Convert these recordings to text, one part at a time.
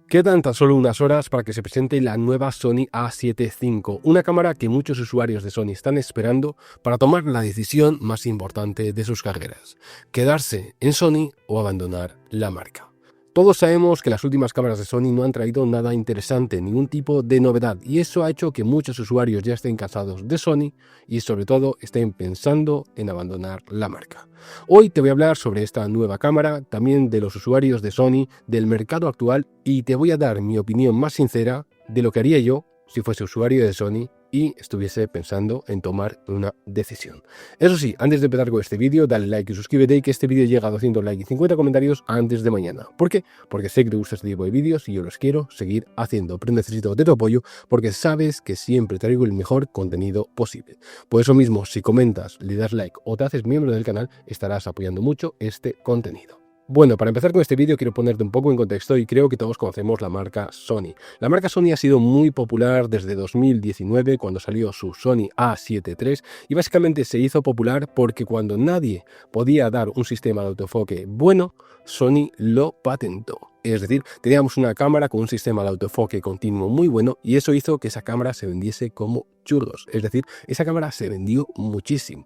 Quedan tan solo unas horas para que se presente la nueva Sony A7 IV, una cámara que muchos usuarios de Sony están esperando para tomar la decisión más importante de sus carreras: quedarse en Sony o abandonar la marca. Todos sabemos que las últimas cámaras de Sony no han traído nada interesante, ningún tipo de novedad, y eso ha hecho que muchos usuarios ya estén cansados de Sony y sobre todo estén pensando en abandonar la marca. Hoy te voy a hablar sobre esta nueva cámara, también de los usuarios de Sony, del mercado actual, y te voy a dar mi opinión más sincera de lo que haría yo si fuese usuario de Sony y estuviese pensando en tomar una decisión. Eso sí, antes de empezar con este vídeo, dale like y suscríbete, y que este vídeo llegue a 200 likes y 50 comentarios antes de mañana. ¿Por qué? Porque sé que te gusta este tipo de vídeos y yo los quiero seguir haciendo, pero necesito de tu apoyo porque sabes que siempre traigo el mejor contenido posible. Por eso mismo, si comentas, le das like o te haces miembro del canal, estarás apoyando mucho este contenido. Bueno, para empezar con este vídeo quiero ponerte un poco en contexto, y creo que todos conocemos la marca Sony. La marca Sony ha sido muy popular desde 2019, cuando salió su Sony A7 III, y básicamente se hizo popular porque cuando nadie podía dar un sistema de autoenfoque bueno, Sony lo patentó. Es decir, teníamos una cámara con un sistema de autoenfoque continuo muy bueno, y eso hizo que esa cámara se vendiese como churros. Es decir, esa cámara se vendió muchísimo.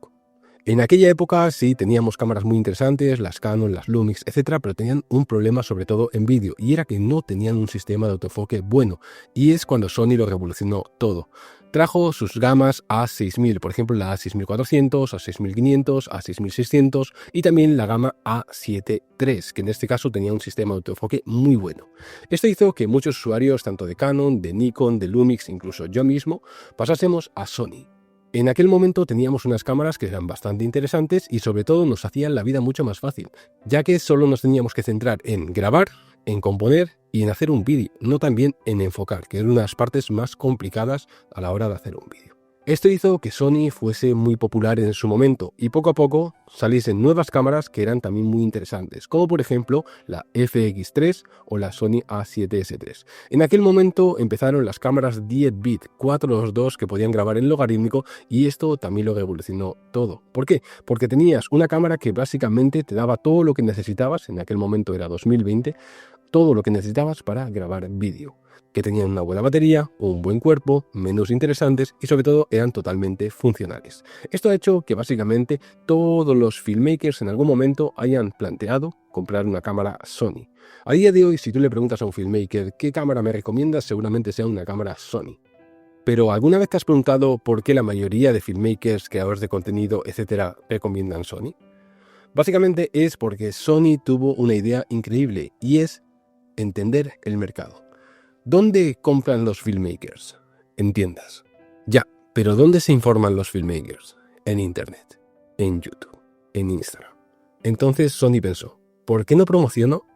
En aquella época sí teníamos cámaras muy interesantes, las Canon, las Lumix, etcétera, pero tenían un problema sobre todo en vídeo, y era que no tenían un sistema de autoenfoque bueno, y es cuando Sony lo revolucionó todo. Trajo sus gamas A6000, por ejemplo la A6400, A6500, A6600 y también la gama A7 III, que en este caso tenía un sistema de autoenfoque muy bueno. Esto hizo que muchos usuarios, tanto de Canon, de Nikon, de Lumix, incluso yo mismo, pasásemos a Sony. En aquel momento teníamos unas cámaras que eran bastante interesantes y sobre todo nos hacían la vida mucho más fácil, ya que solo nos teníamos que centrar en grabar, en componer y en hacer un vídeo, no también en enfocar, que eran unas partes más complicadas a la hora de hacer un vídeo. Esto hizo que Sony fuese muy popular en su momento y poco a poco saliesen nuevas cámaras que eran también muy interesantes, como por ejemplo la FX3 o la Sony A7S III. En aquel momento empezaron las cámaras 10 bit 422 que podían grabar en logarítmico, y esto también lo revolucionó todo. ¿Por qué? Porque tenías una cámara que básicamente te daba todo lo que necesitabas, en aquel momento era 2020, todo lo que necesitabas para grabar vídeo, que tenían una buena batería, un buen cuerpo, menús interesantes y sobre todo eran totalmente funcionales. Esto ha hecho que básicamente todos los filmmakers en algún momento hayan planteado comprar una cámara Sony. A día de hoy, si tú le preguntas a un filmmaker ¿qué cámara me recomiendas?, seguramente sea una cámara Sony. Pero ¿alguna vez te has preguntado por qué la mayoría de filmmakers, creadores de contenido, etcétera, recomiendan Sony? Básicamente es porque Sony tuvo una idea increíble, y es entender el mercado. ¿Dónde compran los filmmakers? En tiendas. Ya, pero ¿dónde se informan los filmmakers? En Internet, en YouTube, en Instagram. Entonces Sony pensó, ¿por qué no promociono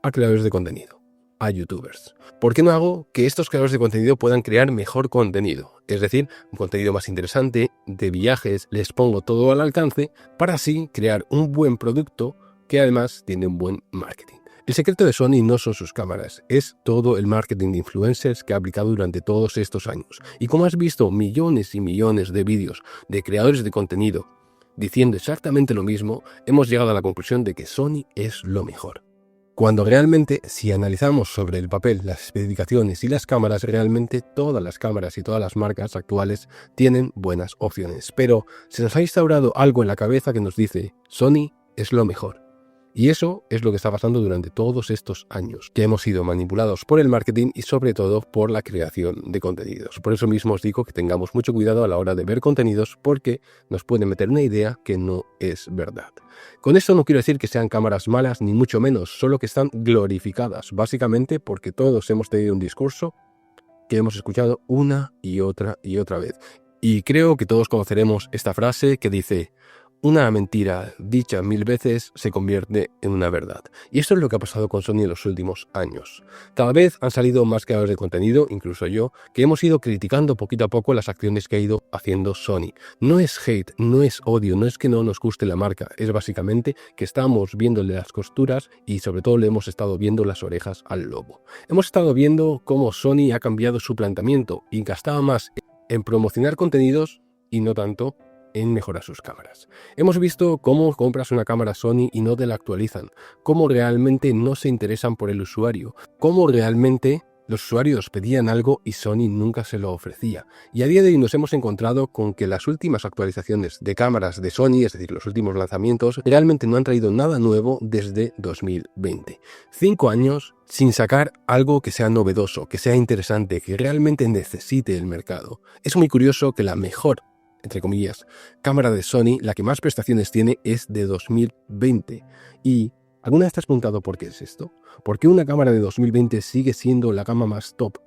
a creadores de contenido, a youtubers? ¿Por qué no hago que estos creadores de contenido puedan crear mejor contenido? Es decir, un contenido más interesante, de viajes, les pongo todo al alcance para así crear un buen producto que además tiene un buen marketing. El secreto de Sony no son sus cámaras, es todo el marketing de influencers que ha aplicado durante todos estos años. Y como has visto millones y millones de vídeos de creadores de contenido diciendo exactamente lo mismo, hemos llegado a la conclusión de que Sony es lo mejor. Cuando realmente, si analizamos sobre el papel, las especificaciones y las cámaras, realmente todas las cámaras y todas las marcas actuales tienen buenas opciones. Pero se nos ha instaurado algo en la cabeza que nos dice, Sony es lo mejor. Y eso es lo que está pasando durante todos estos años, que hemos sido manipulados por el marketing y sobre todo por la creación de contenidos. Por eso mismo os digo que tengamos mucho cuidado a la hora de ver contenidos, porque nos pueden meter una idea que no es verdad. Con esto no quiero decir que sean cámaras malas, ni mucho menos, solo que están glorificadas, básicamente porque todos hemos tenido un discurso que hemos escuchado una y otra vez. Y creo que todos conoceremos esta frase que dice: una mentira dicha 1000 veces se convierte en una verdad. Y esto es lo que ha pasado con Sony en los últimos años. Cada vez han salido más creadores de contenido, incluso yo, que hemos ido criticando poquito a poco las acciones que ha ido haciendo Sony. No es hate, no es odio, no es que no nos guste la marca, es básicamente que estamos viéndole las costuras y sobre todo le hemos estado viendo las orejas al lobo. Hemos estado viendo cómo Sony ha cambiado su planteamiento y gastaba más en promocionar contenidos y no tanto en mejorar sus cámaras. Hemos visto cómo compras una cámara Sony y no te la actualizan, cómo realmente no se interesan por el usuario, cómo realmente los usuarios pedían algo y Sony nunca se lo ofrecía. Y a día de hoy nos hemos encontrado con que las últimas actualizaciones de cámaras de Sony, es decir, los últimos lanzamientos, realmente no han traído nada nuevo desde 2020. 5 años sin sacar algo que sea novedoso, que sea interesante, que realmente necesite el mercado. Es muy curioso que la mejor, entre comillas, cámara de Sony, la que más prestaciones tiene, es de 2020. Y ¿alguna vez te has preguntado por qué es esto? ¿Por qué una cámara de 2020 sigue siendo la gama más top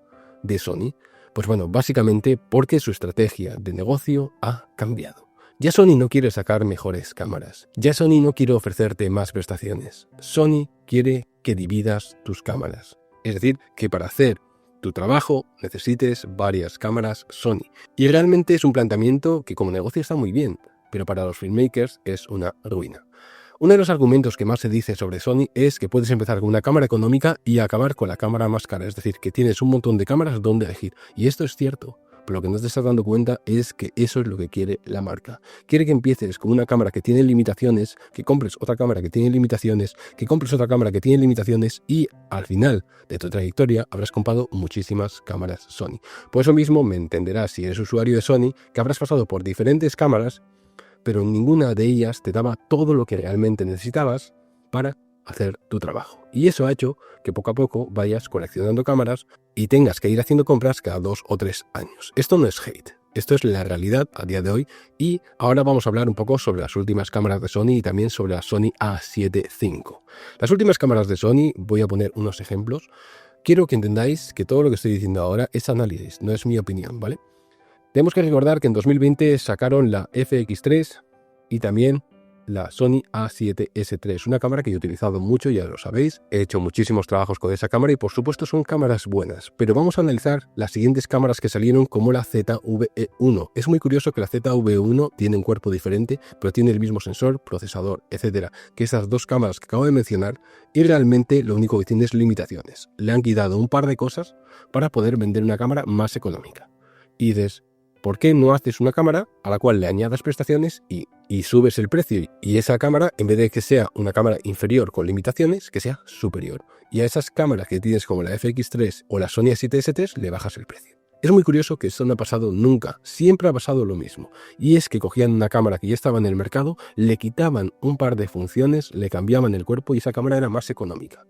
de Sony? Pues bueno, básicamente porque su estrategia de negocio ha cambiado. Ya Sony no quiere sacar mejores cámaras. Ya Sony no quiere ofrecerte más prestaciones. Sony quiere que dividas tus cámaras. Es decir, que para hacer tu trabajo necesites varias cámaras Sony. Y realmente es un planteamiento que como negocio está muy bien, pero para los filmmakers es una ruina. Uno de los argumentos que más se dice sobre Sony es que puedes empezar con una cámara económica y acabar con la cámara más cara, es decir, que tienes un montón de cámaras donde elegir. Y esto es cierto, pero lo que no te estás dando cuenta es que eso es lo que quiere la marca. Quiere que empieces con una cámara que tiene limitaciones, que compres otra cámara que tiene limitaciones, que compres otra cámara que tiene limitaciones y al final de tu trayectoria habrás comprado muchísimas cámaras Sony. Por eso mismo me entenderás, si eres usuario de Sony, que habrás pasado por diferentes cámaras, pero ninguna de ellas te daba todo lo que realmente necesitabas para hacer tu trabajo. Y eso ha hecho que poco a poco vayas coleccionando cámaras y tengas que ir haciendo compras cada 2 o 3 años. Esto no es hate, esto es la realidad a día de hoy y ahora vamos a hablar un poco sobre las últimas cámaras de Sony y también sobre la Sony A7 III. Las últimas cámaras de Sony, voy a poner unos ejemplos. Quiero que entendáis que todo lo que estoy diciendo ahora es análisis, no es mi opinión, ¿vale? Tenemos que recordar que en 2020 sacaron la FX3 y también la Sony A7S3, una cámara que yo he utilizado mucho, ya lo sabéis, he hecho muchísimos trabajos con esa cámara y por supuesto son cámaras buenas, pero vamos a analizar las siguientes cámaras que salieron como la ZV-E1. Es muy curioso que la ZV-E1 tiene un cuerpo diferente, pero tiene el mismo sensor, procesador, etcétera, que estas dos cámaras que acabo de mencionar y realmente lo único que tiene es limitaciones. Le han quitado un par de cosas para poder vender una cámara más económica. Y dices, ¿por qué no haces una cámara a la cual le añadas prestaciones y subes el precio? Y esa cámara, en vez de que sea una cámara inferior con limitaciones, que sea superior. Y a esas cámaras que tienes como la FX3 o la Sony A7S3 le bajas el precio. Es muy curioso que esto no ha pasado nunca, siempre ha pasado lo mismo. Y es que cogían una cámara que ya estaba en el mercado, le quitaban un par de funciones, le cambiaban el cuerpo y esa cámara era más económica.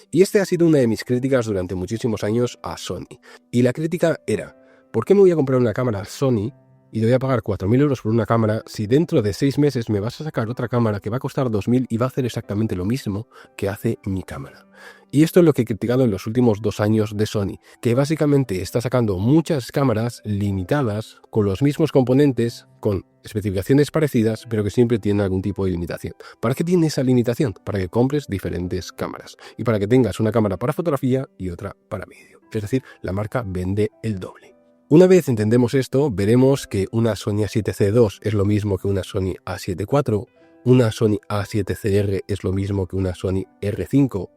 Y esta ha sido una de mis críticas durante muchísimos años a Sony. Y la crítica era, ¿por qué me voy a comprar una cámara Sony y le voy a pagar 4.000 euros por una cámara si dentro de 6 meses me vas a sacar otra cámara que va a costar 2.000 y va a hacer exactamente lo mismo que hace mi cámara? Y esto es lo que he criticado en los últimos 2 años de Sony, que básicamente está sacando muchas cámaras limitadas con los mismos componentes, con especificaciones parecidas, pero que siempre tienen algún tipo de limitación. ¿Para qué tiene esa limitación? Para que compres diferentes cámaras y para que tengas una cámara para fotografía y otra para vídeo. Es decir, la marca vende el doble. Una vez entendemos esto, veremos que una Sony A7C2 es lo mismo que una Sony A7 IV, una Sony A7CR es lo mismo que una Sony R5.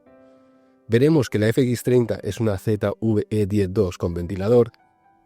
Veremos que la FX30 es una ZV-E10 II con ventilador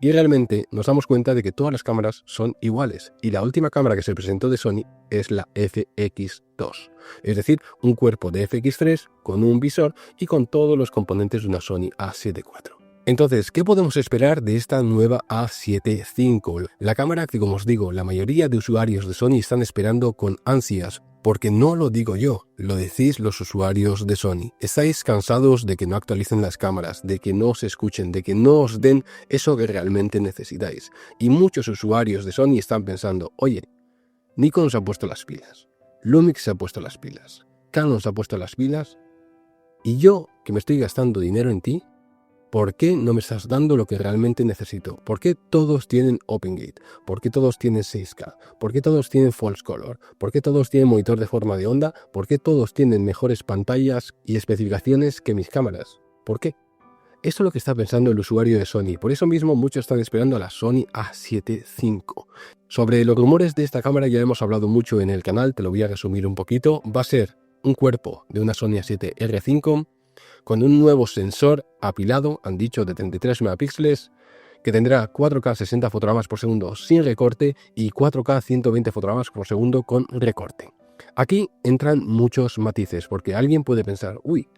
y realmente nos damos cuenta de que todas las cámaras son iguales y la última cámara que se presentó de Sony es la FX2, es decir, un cuerpo de FX3 con un visor y con todos los componentes de una Sony A7 IV. Entonces, ¿qué podemos esperar de esta nueva A7 III? La cámara que, como os digo, la mayoría de usuarios de Sony están esperando con ansias, porque no lo digo yo, lo decís los usuarios de Sony. Estáis cansados de que no actualicen las cámaras, de que no os escuchen, de que no os den eso que realmente necesitáis. Y muchos usuarios de Sony están pensando, oye, Nikon se ha puesto las pilas, Lumix se ha puesto las pilas, Canon se ha puesto las pilas, y yo, que me estoy gastando dinero en ti, ¿por qué no me estás dando lo que realmente necesito? ¿Por qué todos tienen OpenGate? ¿Por qué todos tienen 6K? ¿Por qué todos tienen False Color? ¿Por qué todos tienen monitor de forma de onda? ¿Por qué todos tienen mejores pantallas y especificaciones que mis cámaras? ¿Por qué? Esto es lo que está pensando el usuario de Sony. Por eso mismo muchos están esperando a la Sony A7 III. Sobre los rumores de esta cámara ya hemos hablado mucho en el canal, te lo voy a resumir un poquito. Va a ser un cuerpo de una Sony A7R5 con un nuevo sensor apilado, han dicho, de 33 megapíxeles, que tendrá 4K 60 fotogramas por segundo sin recorte y 4K 120 fotogramas por segundo con recorte. Aquí entran muchos matices, porque alguien puede pensar, uy,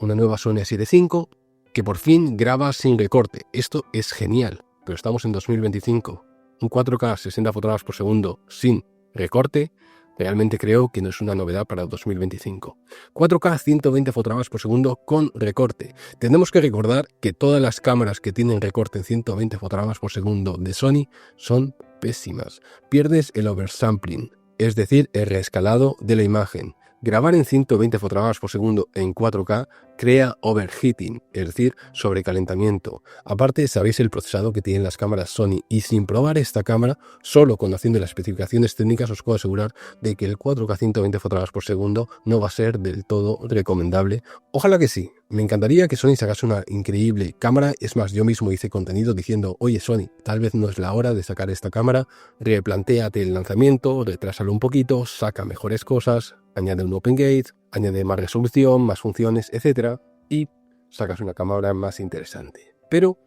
una nueva Sony A7 IV que por fin graba sin recorte. Esto es genial, pero estamos en 2025. Un 4K 60 fotogramas por segundo sin recorte, realmente creo que no es una novedad para 2025. 4K 120 fotogramas por segundo con recorte. Tenemos que recordar que todas las cámaras que tienen recorte en 120 fotogramas por segundo de Sony son pésimas. Pierdes el oversampling, es decir, el reescalado de la imagen. Grabar en 120 fotogramas por segundo en 4K crea overheating, es decir, sobrecalentamiento. Aparte, sabéis el procesado que tienen las cámaras Sony, y sin probar esta cámara, solo conociendo las especificaciones técnicas, os puedo asegurar de que el 4K 120 fotogramas por segundo no va a ser del todo recomendable. Ojalá que sí. Me encantaría que Sony sacase una increíble cámara. Es más, yo mismo hice contenido diciendo, oye Sony, tal vez no es la hora de sacar esta cámara, replantéate el lanzamiento, retrásalo un poquito, saca mejores cosas, añade un Open Gate, añade más resolución, más funciones, etc. Y sacas una cámara más interesante. Pero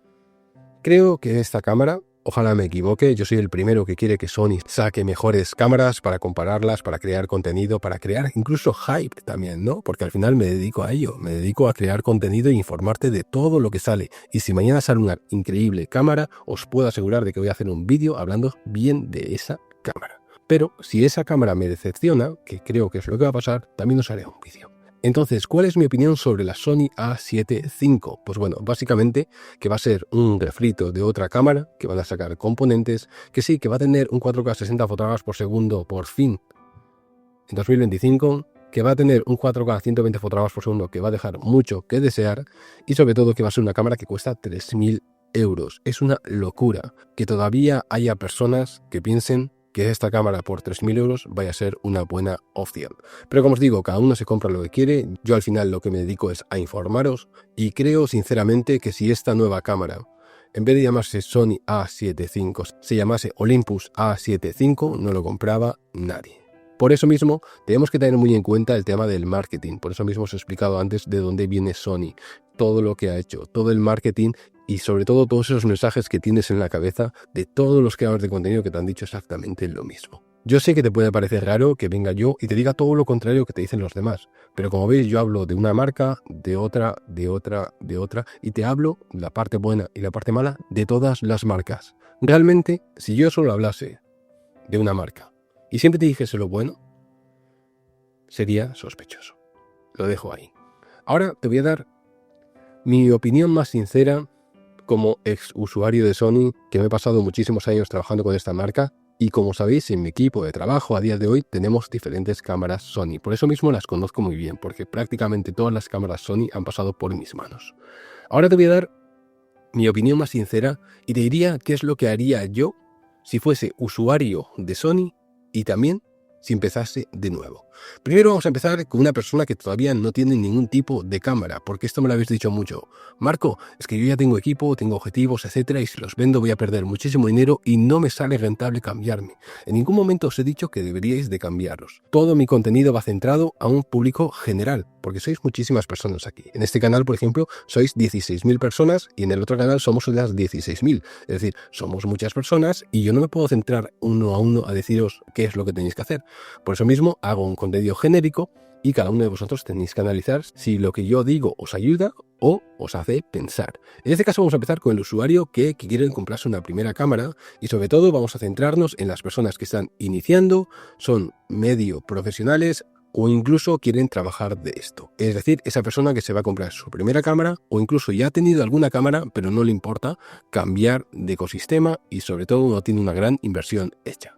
creo que esta cámara, ojalá me equivoque, yo soy el primero que quiere que Sony saque mejores cámaras para compararlas, para crear contenido, para crear incluso hype también, ¿no? Porque al final me dedico a ello, me dedico a crear contenido e informarte de todo lo que sale. Y si mañana sale una increíble cámara, os puedo asegurar de que voy a hacer un vídeo hablando bien de esa cámara. Pero si esa cámara me decepciona, que creo que es lo que va a pasar, también os haré un vídeo. Entonces, ¿cuál es mi opinión sobre la Sony A7 IV? Pues bueno, básicamente que va a ser un refrito de otra cámara, que van a sacar componentes, que sí, que va a tener un 4K 60 fotogramas por segundo por fin en 2025, que va a tener un 4K 120 fotogramas por segundo que va a dejar mucho que desear, y sobre todo que va a ser una cámara que cuesta 3.000 euros. Es una locura que todavía haya personas que piensen que esta cámara por 3.000 euros vaya a ser una buena opción. Pero como os digo, cada uno se compra lo que quiere. Yo al final lo que me dedico es a informaros, y creo sinceramente que si esta nueva cámara, en vez de llamarse Sony A7 V, se llamase Olympus A7 V, no lo compraba nadie. Por eso mismo tenemos que tener muy en cuenta el tema del marketing. Por eso mismo os he explicado antes de dónde viene Sony, todo lo que ha hecho, todo el marketing y sobre todo todos esos mensajes que tienes en la cabeza de todos los creadores de contenido que te han dicho exactamente lo mismo. Yo sé que te puede parecer raro que venga yo y te diga todo lo contrario que te dicen los demás, pero como veis yo hablo de una marca, de otra, y te hablo la parte buena y la parte mala de todas las marcas. Realmente, si yo solo hablase de una marca y siempre te dijese lo bueno, sería sospechoso. Lo dejo ahí. Ahora te voy a dar mi opinión más sincera como ex usuario de Sony, que me he pasado muchísimos años trabajando con esta marca, y como sabéis, en mi equipo de trabajo a día de hoy tenemos diferentes cámaras Sony. Por eso mismo las conozco muy bien, porque prácticamente todas las cámaras Sony han pasado por mis manos. Ahora te voy a dar mi opinión más sincera y te diría qué es lo que haría yo si fuese usuario de Sony y también si empezase de nuevo. Primero vamos a empezar con una persona que todavía no tiene ningún tipo de cámara, porque esto me lo habéis dicho mucho. Marco, es que yo ya tengo equipo, tengo objetivos, etcétera, y si los vendo voy a perder muchísimo dinero y no me sale rentable cambiarme. En ningún momento os he dicho que deberíais de cambiaros. Todo mi contenido va centrado a un público general, porque sois muchísimas personas aquí. En este canal, por ejemplo, sois 16.000 personas y en el otro canal somos las 16.000. Es decir, somos muchas personas y yo no me puedo centrar uno a uno a deciros qué es lo que tenéis que hacer. Por eso mismo hago un contenido genérico y cada uno de vosotros tenéis que analizar si lo que yo digo os ayuda o os hace pensar. En este caso vamos a empezar con el usuario que quiere comprarse una primera cámara y sobre todo vamos a centrarnos en las personas que están iniciando, son medio profesionales o incluso quieren trabajar de esto. Es decir, esa persona que se va a comprar su primera cámara o incluso ya ha tenido alguna cámara pero no le importa cambiar de ecosistema y sobre todo no tiene una gran inversión hecha.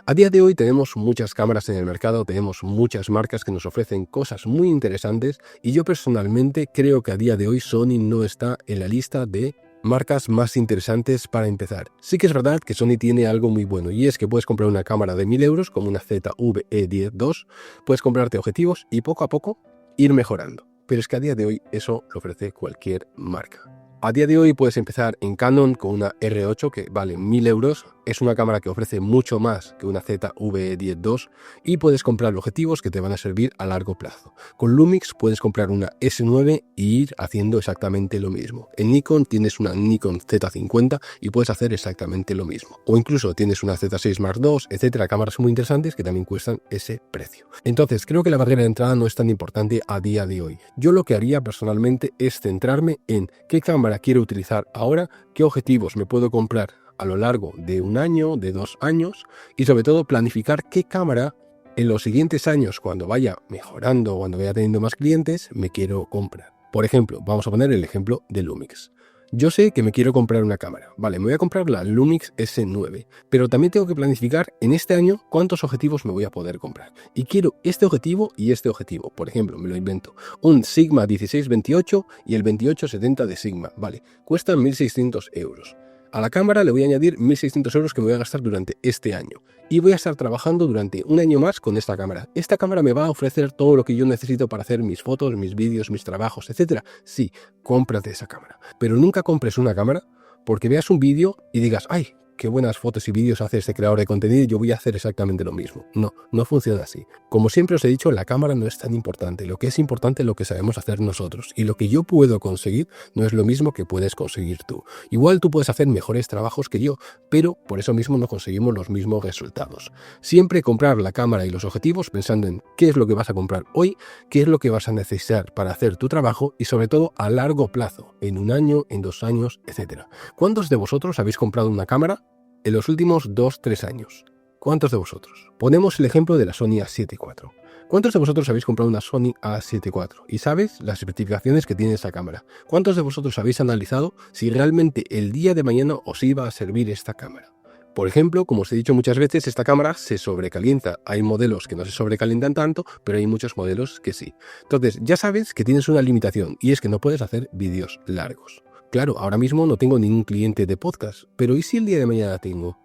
A día de hoy tenemos muchas cámaras en el mercado, tenemos muchas marcas que nos ofrecen cosas muy interesantes y yo personalmente creo que a día de hoy Sony no está en la lista de marcas más interesantes para empezar. Sí que es verdad que Sony tiene algo muy bueno y es que puedes comprar una cámara de 1.000 euros como una ZV-E10 II, puedes comprarte objetivos y poco a poco ir mejorando. Pero es que a día de hoy eso lo ofrece cualquier marca. A día de hoy puedes empezar en Canon con una R8 que vale 1.000 euros es una cámara que ofrece mucho más que una ZV-10 II y puedes comprar objetivos que te van a servir a largo plazo. Con Lumix puedes comprar una S9 y ir haciendo exactamente lo mismo. En Nikon tienes una Nikon Z50 y puedes hacer exactamente lo mismo. O incluso tienes una Z6 Mark II, etcétera, cámaras muy interesantes que también cuestan ese precio. Entonces, creo que la barrera de entrada no es tan importante a día de hoy. Yo lo que haría personalmente es centrarme en qué cámara quiero utilizar ahora, qué objetivos me puedo comprar a lo largo de un año, de 2 años, y sobre todo planificar qué cámara en los siguientes años, cuando vaya mejorando, cuando vaya teniendo más clientes, me quiero comprar. Por ejemplo, vamos a poner el ejemplo de Lumix. Yo sé que me quiero comprar una cámara. Vale, me voy a comprar la Lumix S9, pero también tengo que planificar en este año cuántos objetivos me voy a poder comprar. Y quiero este objetivo y este objetivo. Por ejemplo, me lo invento. Un Sigma 16-28 y el 28-70 de Sigma. Vale, cuestan 1.600 euros. A la cámara le voy a añadir 1.600 euros que me voy a gastar durante este año. Y voy a estar trabajando durante un año más con esta cámara. Esta cámara me va a ofrecer todo lo que yo necesito para hacer mis fotos, mis vídeos, mis trabajos, etc. Sí, cómprate esa cámara. Pero nunca compres una cámara porque veas un vídeo y digas, ¡ay! Qué buenas fotos y vídeos hace este creador de contenido y yo voy a hacer exactamente lo mismo. No, no funciona así. Como siempre os he dicho, la cámara no es tan importante. Lo que es importante es lo que sabemos hacer nosotros. Y lo que yo puedo conseguir no es lo mismo que puedes conseguir tú. Igual tú puedes hacer mejores trabajos que yo, pero por eso mismo no conseguimos los mismos resultados. Siempre comprar la cámara y los objetivos pensando en qué es lo que vas a comprar hoy, qué es lo que vas a necesitar para hacer tu trabajo y sobre todo a largo plazo, en un año, en 2 años, etc. ¿Cuántos de vosotros habéis comprado una cámara en los últimos 2-3 años? ¿Cuántos de vosotros? Ponemos el ejemplo de la Sony A7 IV. ¿Cuántos de vosotros habéis comprado una Sony A7 IV y sabes las especificaciones que tiene esa cámara? ¿Cuántos de vosotros habéis analizado si realmente el día de mañana os iba a servir esta cámara? Por ejemplo, como os he dicho muchas veces, esta cámara se sobrecalienta. Hay modelos que no se sobrecalientan tanto, pero hay muchos modelos que sí. Entonces, ya sabes que tienes una limitación y es que no puedes hacer vídeos largos. Claro, ahora mismo no tengo ningún cliente de podcast, pero ¿y si el día de mañana tengo?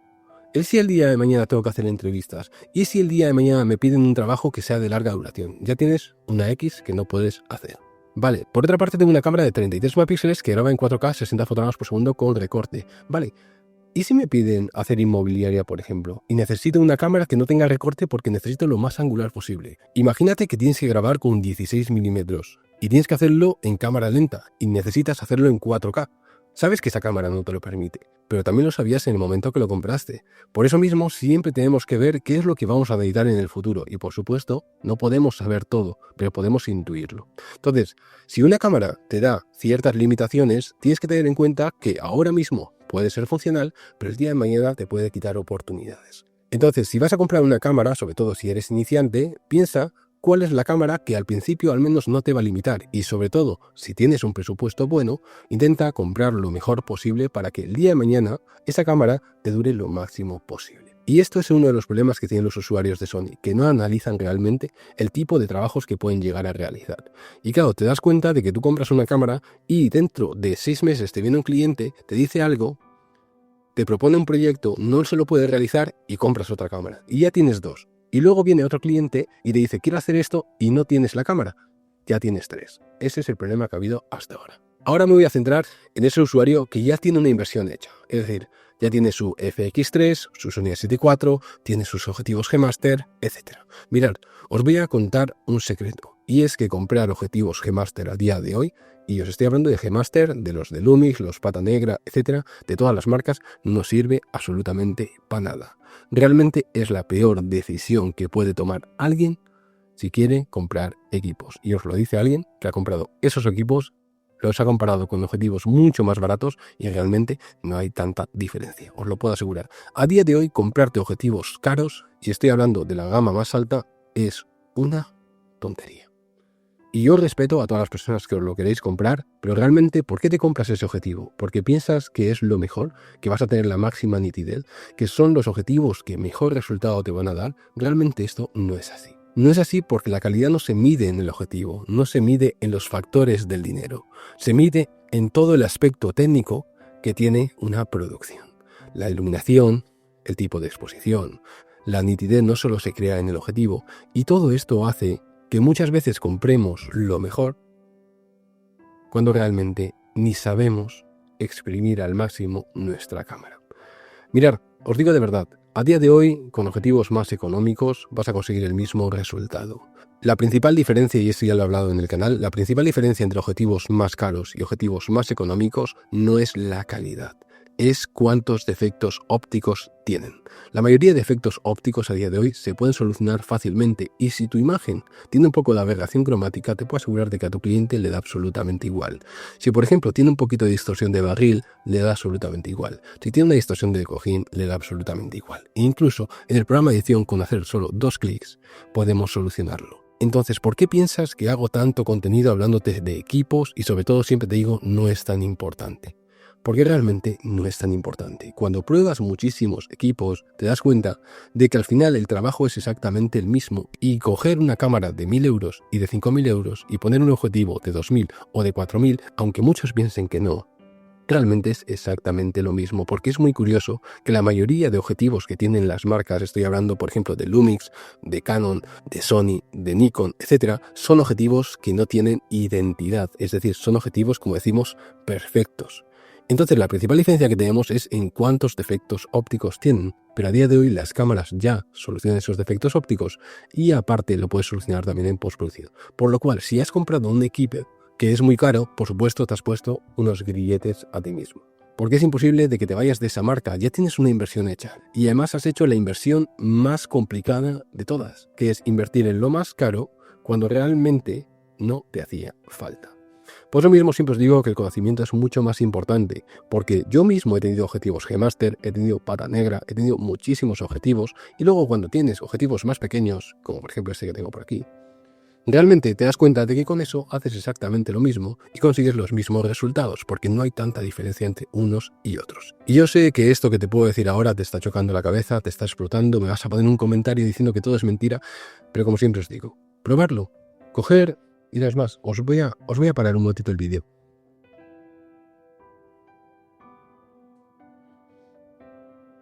¿Y si el día de mañana tengo que hacer entrevistas? ¿Y si el día de mañana me piden un trabajo que sea de larga duración? Ya tienes una X que no puedes hacer. Vale, por otra parte tengo una cámara de 33 megapíxeles que graba en 4K 60 fotogramas por segundo con recorte. Vale, ¿y si me piden hacer inmobiliaria, por ejemplo, y necesito una cámara que no tenga recorte porque necesito lo más angular posible? Imagínate que tienes que grabar con 16 milímetros y tienes que hacerlo en cámara lenta y necesitas hacerlo en 4K. Sabes que esa cámara no te lo permite, pero también lo sabías en el momento que lo compraste. Por eso mismo siempre tenemos que ver qué es lo que vamos a necesitar en el futuro y por supuesto no podemos saber todo, pero podemos intuirlo. Entonces, si una cámara te da ciertas limitaciones, tienes que tener en cuenta que ahora mismo puede ser funcional, pero el día de mañana te puede quitar oportunidades. Entonces, si vas a comprar una cámara, sobre todo si eres iniciante, piensa cuál es la cámara que al principio al menos no te va a limitar y sobre todo, si tienes un presupuesto bueno, intenta comprar lo mejor posible para que el día de mañana esa cámara te dure lo máximo posible. Y esto es uno de los problemas que tienen los usuarios de Sony, que no analizan realmente el tipo de trabajos que pueden llegar a realizar. Y claro, te das cuenta de que tú compras una cámara y dentro de 6 meses te viene un cliente, te dice algo, te propone un proyecto, no se lo puede realizar y compras otra cámara. Y ya tienes 2. Y luego viene otro cliente y te dice, quiero hacer esto y no tienes la cámara. Ya tienes 3. Ese es el problema que ha habido hasta ahora. Ahora me voy a centrar en ese usuario que ya tiene una inversión hecha. Es decir, ya tiene su FX3, su Sony A7 IV, tiene sus objetivos G-Master, etc. Mirad, os voy a contar un secreto. Y es que comprar objetivos G-Master a día de hoy, y os estoy hablando de G-Master, de los de Lumix, los Pata Negra, etc., de todas las marcas, no sirve absolutamente para nada. Realmente es la peor decisión que puede tomar alguien si quiere comprar equipos. Y os lo dice alguien que ha comprado esos equipos, los ha comparado con objetivos mucho más baratos y realmente no hay tanta diferencia. Os lo puedo asegurar. A día de hoy, comprarte objetivos caros, y estoy hablando de la gama más alta, es una tontería. Y yo respeto a todas las personas que os lo queréis comprar, pero realmente, ¿por qué te compras ese objetivo? ¿Porque piensas que es lo mejor? ¿Que vas a tener la máxima nitidez? ¿Que son los objetivos que mejor resultado te van a dar? Realmente esto no es así. No es así porque la calidad no se mide en el objetivo, no se mide en los factores del dinero. Se mide en todo el aspecto técnico que tiene una producción. La iluminación, el tipo de exposición, la nitidez no solo se crea en el objetivo, y todo esto hace que muchas veces compremos lo mejor cuando realmente ni sabemos exprimir al máximo nuestra cámara. Mirad, os digo de verdad, a día de hoy, con objetivos más económicos, vas a conseguir el mismo resultado. La principal diferencia, y esto ya lo he hablado en el canal, la principal diferencia entre objetivos más caros y objetivos más económicos no es la calidad, es cuántos defectos ópticos tienen. La mayoría de defectos ópticos a día de hoy se pueden solucionar fácilmente y si tu imagen tiene un poco de aberración cromática, te puedo asegurar de que a tu cliente le da absolutamente igual. Si por ejemplo tiene un poquito de distorsión de barril, le da absolutamente igual. Si tiene una distorsión de cojín, le da absolutamente igual. E incluso en el programa de edición, con hacer solo 2 clics, podemos solucionarlo. Entonces, ¿por qué piensas que hago tanto contenido hablándote de equipos y sobre todo siempre te digo no es tan importante? Porque realmente no es tan importante. Cuando pruebas muchísimos equipos, te das cuenta de que al final el trabajo es exactamente el mismo y coger una cámara de 1.000 euros y de 5.000 euros y poner un objetivo de 2.000 o de 4.000, aunque muchos piensen que no, realmente es exactamente lo mismo, porque es muy curioso que la mayoría de objetivos que tienen las marcas, estoy hablando por ejemplo de Lumix, de Canon, de Sony, de Nikon, etcétera, son objetivos que no tienen identidad, es decir, son objetivos, como decimos, perfectos. Entonces la principal diferencia que tenemos es en cuántos defectos ópticos tienen, pero a día de hoy las cámaras ya solucionan esos defectos ópticos y aparte lo puedes solucionar también en postproducción. Por lo cual, si has comprado un equipo que es muy caro, por supuesto te has puesto unos grilletes a ti mismo. Porque es imposible de que te vayas de esa marca, ya tienes una inversión hecha. Y además has hecho la inversión más complicada de todas, que es invertir en lo más caro cuando realmente no te hacía falta. Por eso mismo siempre os digo que el conocimiento es mucho más importante, porque yo mismo he tenido objetivos G-Master, he tenido pata negra, he tenido muchísimos objetivos, y luego cuando tienes objetivos más pequeños, como por ejemplo este que tengo por aquí, realmente te das cuenta de que con eso haces exactamente lo mismo y consigues los mismos resultados, porque no hay tanta diferencia entre unos y otros. Y yo sé que esto que te puedo decir ahora te está chocando la cabeza, te está explotando, me vas a poner un comentario diciendo que todo es mentira, pero como siempre os digo, probarlo, coger, y es más, os voy a parar un momentito el vídeo.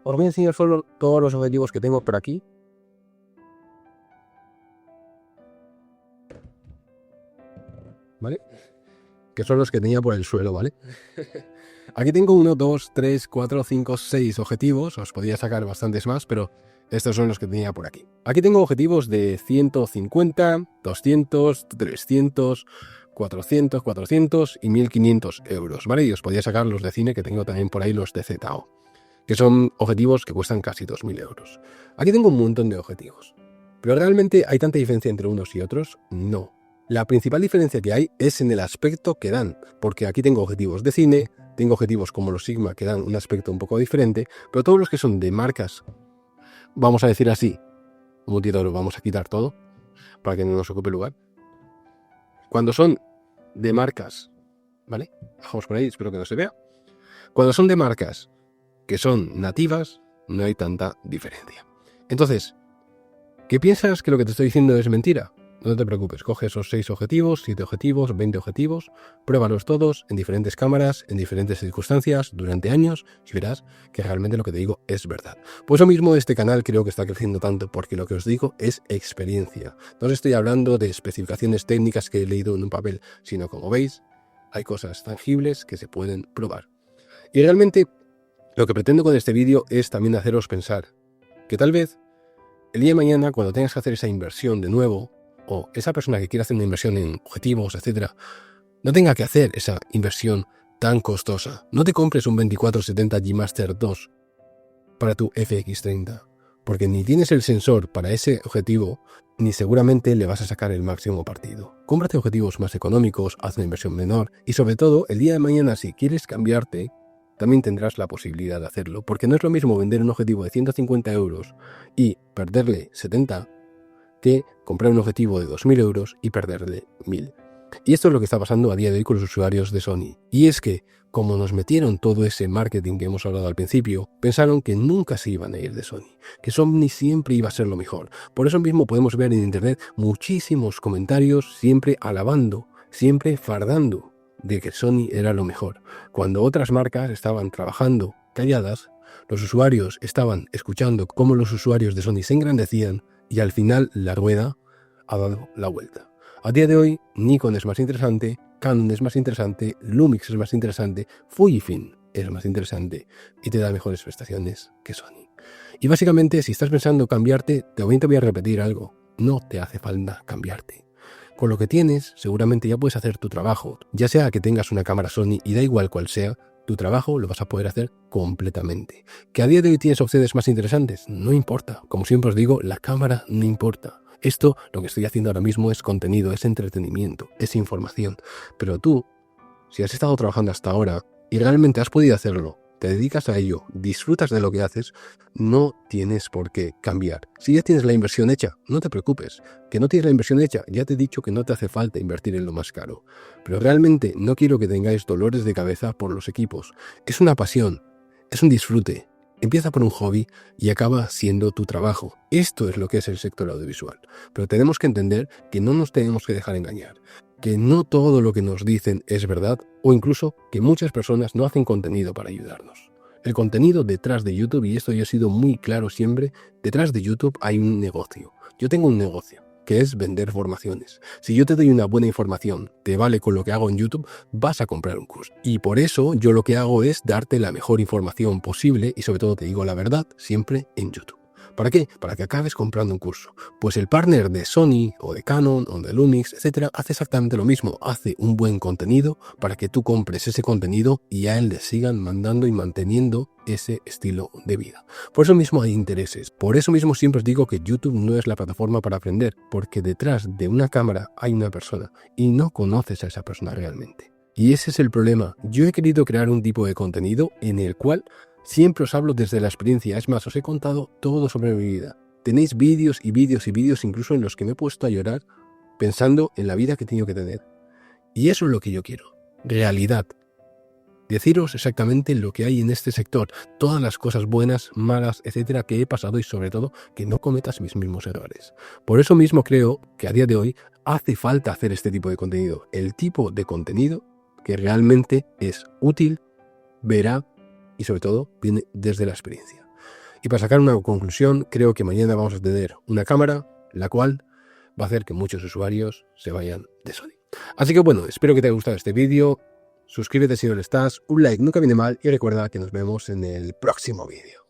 Os voy a enseñar solo todos los objetivos que tengo por aquí. ¿Vale? Que son los que tenía por el suelo, ¿vale? Aquí tengo 1, 2, 3, 4, 5, 6 objetivos. Os podría sacar bastantes más, pero estos son los que tenía por aquí. Aquí tengo objetivos de 150, 200, 300, 400, 400 y 1.500 euros, ¿vale? Y os podría sacar los de cine, que tengo también por ahí los de ZO, que son objetivos que cuestan casi 2.000 euros. Aquí tengo un montón de objetivos. ¿Pero realmente hay tanta diferencia entre unos y otros? No. La principal diferencia que hay es en el aspecto que dan, porque aquí tengo objetivos de cine, tengo objetivos como los Sigma que dan un aspecto un poco diferente, pero todos los que son de marcas, vamos a decir así, un momentito lo vamos a quitar todo, para que no nos ocupe lugar. Cuando son de marcas, ¿vale? Bajamos por ahí, espero que no se vea. Cuando son de marcas que son nativas, no hay tanta diferencia. Entonces, ¿qué piensas que lo que te estoy diciendo es mentira? No te preocupes, coge esos 6 objetivos, 7 objetivos, 20 objetivos, pruébalos todos en diferentes cámaras, en diferentes circunstancias, durante años, y verás que realmente lo que te digo es verdad. Por eso mismo este canal creo que está creciendo tanto, porque lo que os digo es experiencia. No os estoy hablando de especificaciones técnicas que he leído en un papel, sino como veis, hay cosas tangibles que se pueden probar. Y realmente lo que pretendo con este vídeo es también haceros pensar que tal vez el día de mañana, cuando tengas que hacer esa inversión de nuevo, o esa persona que quiere hacer una inversión en objetivos, etcétera, no tenga que hacer esa inversión tan costosa. No te compres un 2470 G Master 2 para tu FX30, porque ni tienes el sensor para ese objetivo, ni seguramente le vas a sacar el máximo partido. Cómprate objetivos más económicos, haz una inversión menor, y sobre todo, el día de mañana, si quieres cambiarte, también tendrás la posibilidad de hacerlo, porque no es lo mismo vender un objetivo de 150 euros y perderle 70 que comprar un objetivo de 2.000 euros y perderle 1.000. Y esto es lo que está pasando a día de hoy con los usuarios de Sony. Y es que, como nos metieron todo ese marketing que hemos hablado al principio, pensaron que nunca se iban a ir de Sony, que Sony siempre iba a ser lo mejor. Por eso mismo podemos ver en internet muchísimos comentarios siempre alabando, siempre fardando de que Sony era lo mejor. Cuando otras marcas estaban trabajando calladas, los usuarios estaban escuchando cómo los usuarios de Sony se engrandecían y al final la rueda ha dado la vuelta. A día de hoy, Nikon es más interesante, Canon es más interesante, Lumix es más interesante, Fujifilm es más interesante y te da mejores prestaciones que Sony. Y básicamente, si estás pensando cambiarte, también te voy a repetir algo. No te hace falta cambiarte. Con lo que tienes, seguramente ya puedes hacer tu trabajo. Ya sea que tengas una cámara Sony y da igual cuál sea, tu trabajo lo vas a poder hacer completamente. ¿Que a día de hoy tienes opciones más interesantes? No importa. Como siempre os digo, la cámara no importa. Esto, lo que estoy haciendo ahora mismo es contenido, es entretenimiento, es información. Pero tú, si has estado trabajando hasta ahora y realmente has podido hacerlo, te dedicas a ello, disfrutas de lo que haces, no tienes por qué cambiar. Si ya tienes la inversión hecha, no te preocupes. Que no tienes la inversión hecha, ya te he dicho que no te hace falta invertir en lo más caro. Pero realmente no quiero que tengáis dolores de cabeza por los equipos. Es una pasión, es un disfrute. Empieza por un hobby y acaba siendo tu trabajo. Esto es lo que es el sector audiovisual. Pero tenemos que entender que no nos tenemos que dejar engañar. Que no todo lo que nos dicen es verdad o incluso que muchas personas no hacen contenido para ayudarnos. El contenido detrás de YouTube, y esto yo he sido muy claro siempre, detrás de YouTube hay un negocio. Yo tengo un negocio, que es vender formaciones. Si yo te doy una buena información, te vale con lo que hago en YouTube, vas a comprar un curso. Y por eso yo lo que hago es darte la mejor información posible y sobre todo te digo la verdad siempre en YouTube. ¿Para qué? Para que acabes comprando un curso. Pues el partner de Sony o de Canon o de Lumix, etcétera, hace exactamente lo mismo. Hace un buen contenido para que tú compres ese contenido y a él le sigan mandando y manteniendo ese estilo de vida. Por eso mismo hay intereses. Por eso mismo siempre os digo que YouTube no es la plataforma para aprender, porque detrás de una cámara hay una persona y no conoces a esa persona realmente. Y ese es el problema. Yo he querido crear un tipo de contenido en el cual siempre os hablo desde la experiencia. Es más, os he contado todo sobre mi vida. Tenéis vídeos y vídeos y vídeos incluso en los que me he puesto a llorar pensando en la vida que he tenido que tener. Y eso es lo que yo quiero. Realidad. Deciros exactamente lo que hay en este sector. Todas las cosas buenas, malas, etcétera, que he pasado y sobre todo que no cometas mis mismos errores. Por eso mismo creo que a día de hoy hace falta hacer este tipo de contenido. El tipo de contenido que realmente es útil, veraz, y sobre todo viene desde la experiencia. Y para sacar una conclusión, creo que mañana vamos a tener una cámara, la cual va a hacer que muchos usuarios se vayan de Sony. Así que bueno, espero que te haya gustado este vídeo. Suscríbete si no lo estás, un like nunca viene mal y recuerda que nos vemos en el próximo vídeo.